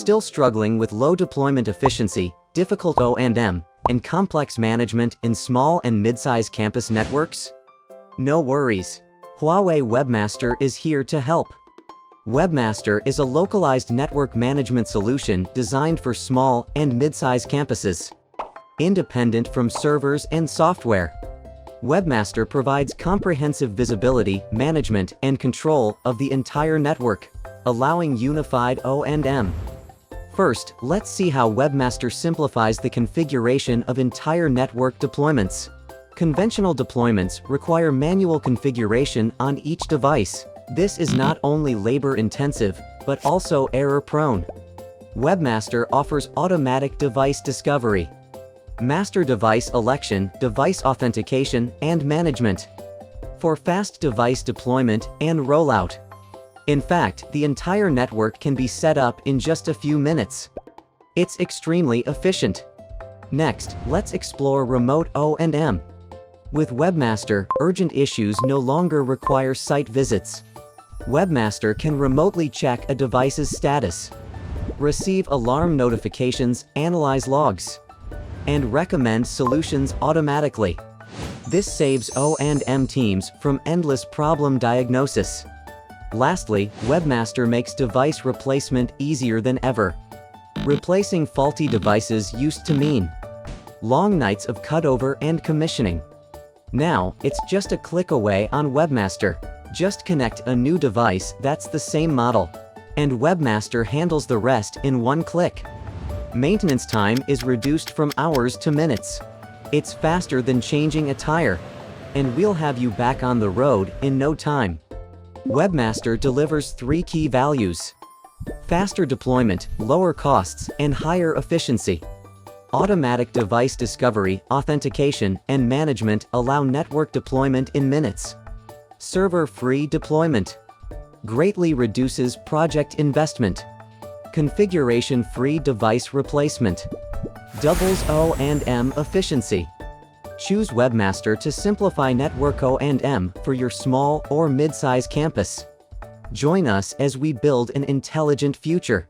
still struggling with low deployment efficiency, difficult O&M, and complex management in small and mid-size campus networks? No worries. Huawei WebMaster is here to help. WebMaster is a localized network management solution designed for small and mid-size campuses. Independent from servers and software, WebMaster provides comprehensive visibility, management, and control of the entire network, allowing unified O&M. First, let's see how WebMaster simplifies the configuration of entire network deployments. Conventional deployments require manual configuration on each device. This is not only labor-intensive, but also error-prone. WebMaster offers automatic device discovery, master device election, device authentication, and management for fast device deployment and rollout. In fact, the entire network can be set up in just a few minutes. It's extremely efficient. Next, let's explore remote O&M. With WebMaster, urgent issues no longer require site visits. WebMaster can remotely check a device's status, receive alarm notifications, analyze logs, and recommend solutions automatically. This saves O&M teams from endless problem diagnosis. Lastly, WebMaster makes device replacement easier than ever. Replacing faulty devices used to mean long nights of cutover and commissioning. Now, it's just a click away on WebMaster. Just connect a new device that's the same model, and WebMaster handles the rest in one click. Maintenance time is reduced from hours to minutes. It's faster than changing a tire, and we'll have you back on the road in no time. WebMaster delivers 3 key values: faster deployment, lower costs, and higher efficiency. Automatic device discovery, authentication, and management allow network deployment in minutes. Server-free deployment greatly reduces project investment. Configuration-free device replacement doubles O&M efficiency. Choose WebMaster to simplify NetworkO&M for your small or mid-size campus. Join us as we build an intelligent future.